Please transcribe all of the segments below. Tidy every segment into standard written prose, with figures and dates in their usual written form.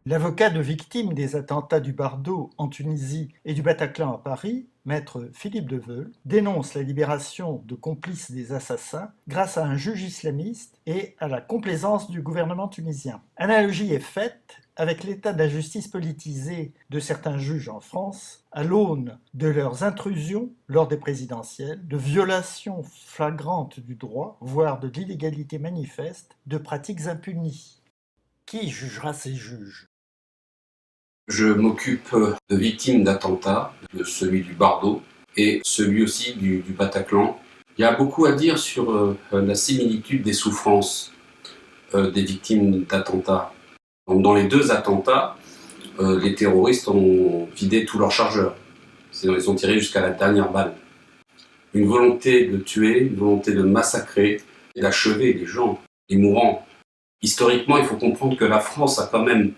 L'avocat de victimes des attentats du Bardo en Tunisie et du Bataclan à Paris, maître Philippe Deveul, dénonce la libération de complices des assassins grâce à un juge islamiste et à la complaisance du gouvernement tunisien. Analogie est faite avec l'état de la justice politisée de certains juges en France à l'aune de leurs intrusions lors des présidentielles, de violations flagrantes du droit, voire de l'illégalité manifeste, de pratiques impunies. Qui jugera ces juges ? Je m'occupe de victimes d'attentats, de celui du Bardo et celui aussi du Bataclan. Il y a beaucoup à dire sur la similitude des souffrances des victimes d'attentats. Dans les deux attentats, les terroristes ont vidé tous leurs chargeurs. Ils ont tiré jusqu'à la dernière balle. Une volonté de tuer, une volonté de massacrer et d'achever les gens, les mourants. Historiquement, il faut comprendre que la France a quand même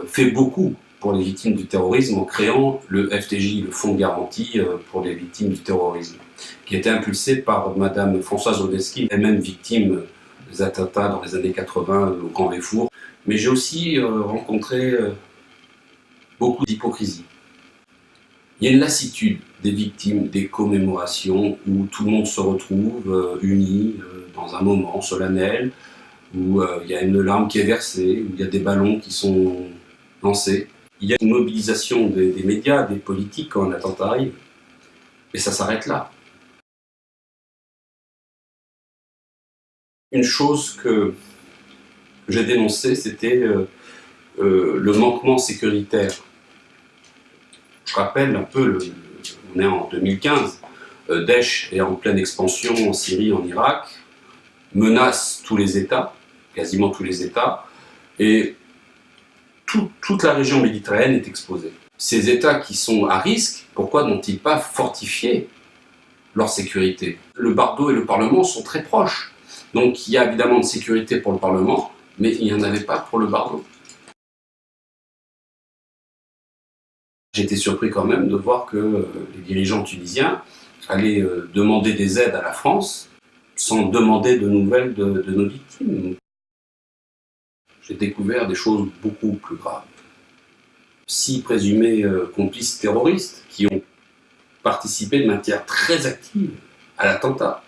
fait beaucoup pour les victimes du terrorisme en créant le FTJ, le Fonds de garantie pour les victimes du terrorisme, qui a été impulsé par Madame Françoise Audesky, elle-même victime des attentats dans les années 80 au Grand Véfour. Mais j'ai aussi rencontré beaucoup d'hypocrisie. Il y a une lassitude des victimes, des commémorations où tout le monde se retrouve uni dans un moment solennel, où il y a une larme qui est versée, où il y a des ballons qui sont lancés. Il y a une mobilisation des médias, des politiques quand un attentat arrive. Et ça s'arrête là. Une chose que j'ai dénoncée, c'était le manquement sécuritaire. Je rappelle un peu, on est en 2015, Daesh est en pleine expansion en Syrie, en Irak, menace tous les États, quasiment tous les États, et toute la région méditerranéenne est exposée. Ces États qui sont à risque, pourquoi n'ont-ils pas fortifié leur sécurité? Le Bardo et le Parlement sont très proches, donc il y a évidemment de sécurité pour le Parlement, mais il n'y en avait pas pour le Bardo. J'étais surpris quand même de voir que les dirigeants tunisiens allaient demander des aides à la France sans demander de nouvelles de nos victimes. J'ai découvert des choses beaucoup plus graves. 6 présumés complices terroristes qui ont participé de manière très active à l'attentat,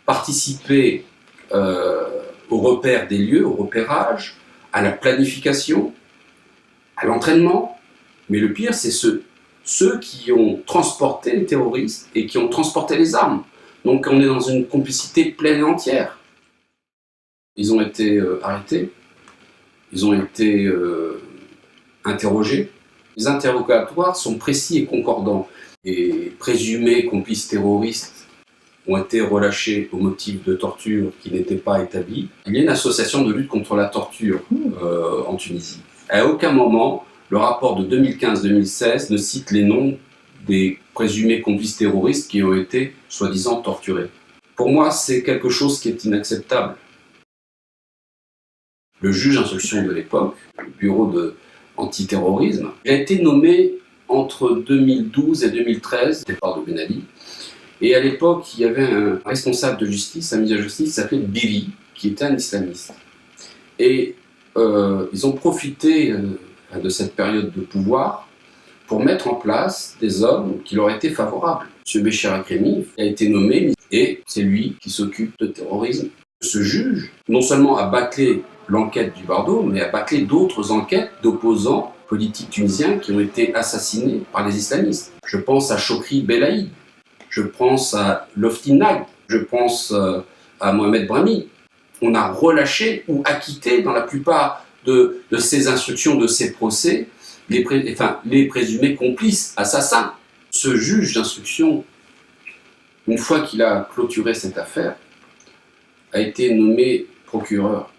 participé au repère des lieux, au repérage, à la planification, à l'entraînement. Mais le pire, c'est ceux qui ont transporté les terroristes et qui ont transporté les armes. Donc on est dans une complicité pleine et entière. Ils ont été arrêtés, ils ont été interrogés. Les interrogatoires sont précis et concordants. Les présumés complices terroristes ont été relâchés au motif de torture qui n'était pas établie. Il y a une association de lutte contre la torture en Tunisie. À aucun moment, le rapport de 2015-2016 ne cite les noms des présumés complices terroristes qui ont été soi-disant torturés. Pour moi, c'est quelque chose qui est inacceptable. Le juge d'instruction de l'époque, le bureau antiterrorisme, il a été nommé entre 2012 et 2013, départ de Ben Ali. Et à l'époque, il y avait un responsable de justice, un ministre de la justice qui s'appelait Biri, qui était un islamiste. Et ils ont profité de cette période de pouvoir pour mettre en place des hommes qui leur étaient favorables. M. Béchir Akremi a été nommé et c'est lui qui s'occupe de terrorisme. Ce juge, non seulement a bâclé l'enquête du Bardo, mais a bâclé d'autres enquêtes d'opposants politiques tunisiens qui ont été assassinés par les islamistes. Je pense à Chokri Belaïd, je pense à Lofti Nag, je pense à Mohamed Brahmi. On a relâché ou acquitté dans la plupart de ces instructions, de ces procès, les présumés complices, assassins. Ce juge d'instruction, une fois qu'il a clôturé cette affaire, a été nommé procureur.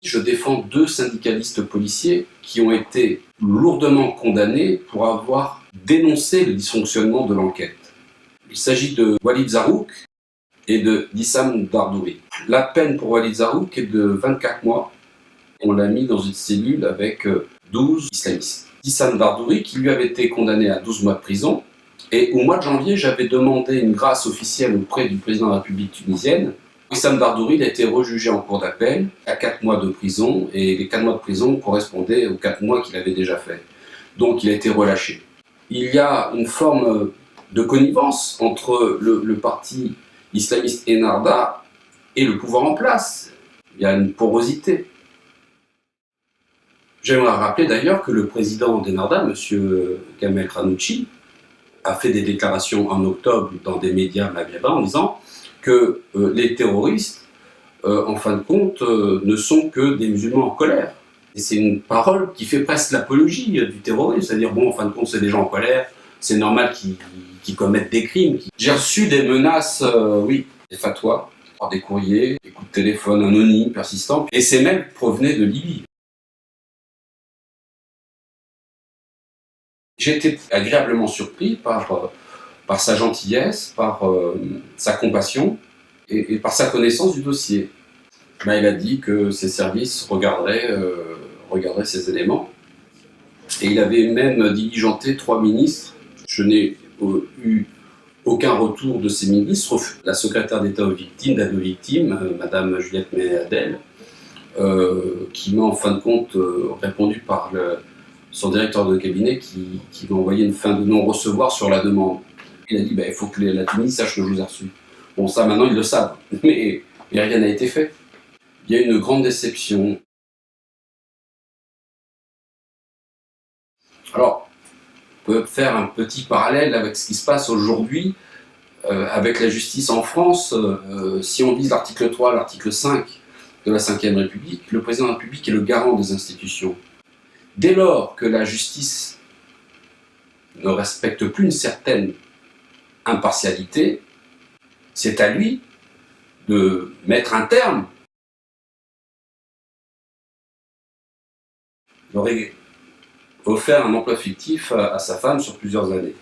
Je défends 2 syndicalistes policiers qui ont été lourdement condamnés pour avoir dénoncé le dysfonctionnement de l'enquête. Il s'agit de Walid Zarouk et de Dissam Dardouri. La peine pour Walid Zarouk est de 24 mois. On l'a mis dans une cellule avec 12 islamistes. Dissam Dardouri, qui lui avait été condamné à 12 mois de prison, et au mois de janvier, j'avais demandé une grâce officielle auprès du président de la République tunisienne Wissam Dardouri, il a été rejugé en cour d'appel à 4 mois de prison, et les 4 mois de prison correspondaient aux 4 mois qu'il avait déjà fait. Donc il a été relâché. Il y a une forme de connivence entre le parti islamiste Ennahda et le pouvoir en place. Il y a une porosité. J'aimerais rappeler d'ailleurs que le président d'Ennahda, M. Kamel Khanouchi, a fait des déclarations en octobre dans des médias maghrébins en disant que les terroristes, en fin de compte, ne sont que des musulmans en colère. Et c'est une parole qui fait presque l'apologie du terrorisme, c'est-à-dire, bon, en fin de compte, c'est des gens en colère, c'est normal qu'ils commettent des crimes. J'ai reçu des menaces, oui, des fatwas, par des courriers, des coups de téléphone anonymes, persistants, et ces mails provenaient de Libye. J'ai été agréablement surpris par sa gentillesse, par sa compassion et par sa connaissance du dossier. Ben, il a dit que ses services regarderaient ces éléments. Et il avait même diligenté 3 ministres. Je n'ai eu aucun retour de ces ministres. La secrétaire d'État aux victimes, d'aide aux victimes, Madame Juliette Méadel, qui m'a en fin de compte répondu par son directeur de cabinet qui m'a envoyé une fin de non-recevoir sur la demande. Il a dit il faut que la Tunisie sache que je vous ai reçu. Bon, ça maintenant ils le savent, mais rien n'a été fait. Il y a une grande déception. Alors, on peut faire un petit parallèle avec ce qui se passe aujourd'hui avec la justice en France. Si on vise l'article 3, l'article 5 de la Ve République, le président de la République est le garant des institutions. Dès lors que la justice ne respecte plus une certaine impartialité, c'est à lui de mettre un terme. Il aurait offert un emploi fictif à sa femme sur plusieurs années.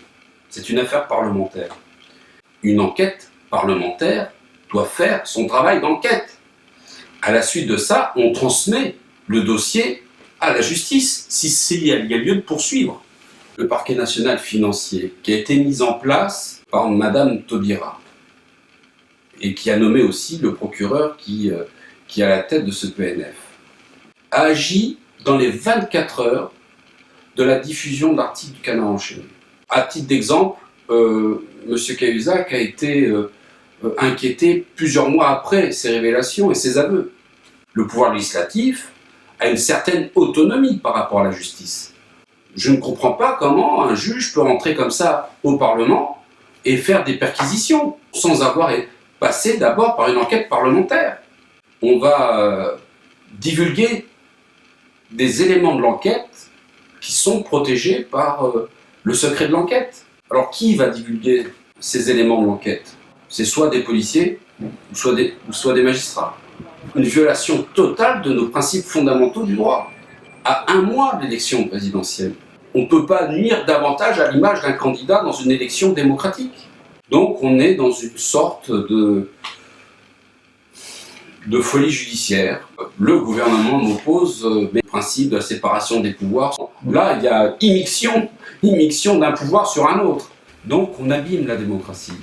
C'est une affaire parlementaire. Une enquête parlementaire doit faire son travail d'enquête. À la suite de ça, on transmet le dossier à la justice, s'il y a lieu de poursuivre. Le parquet national financier, qui a été mis en place par Madame Taubira, et qui a nommé aussi le procureur qui est à la tête de ce PNF, a agi dans les 24 heures de la diffusion de l'article du Canard enchaîné. À titre d'exemple, M. Cahuzac a été inquiété plusieurs mois après ces révélations et ces aveux. Le pouvoir législatif a une certaine autonomie par rapport à la justice. Je ne comprends pas comment un juge peut rentrer comme ça au Parlement et faire des perquisitions sans avoir passé d'abord par une enquête parlementaire. On va divulguer des éléments de l'enquête qui sont protégés par le secret de l'enquête. Alors qui va divulguer ces éléments de l'enquête? C'est soit des policiers ou soit des magistrats. Une violation totale de nos principes fondamentaux du droit. À 1 mois de l'élection présidentielle, on ne peut pas nuire davantage à l'image d'un candidat dans une élection démocratique. Donc on est dans une sorte de folie judiciaire. Le gouvernement oppose les principes de la séparation des pouvoirs. Là, il y a immixtion d'un pouvoir sur un autre. Donc on abîme la démocratie.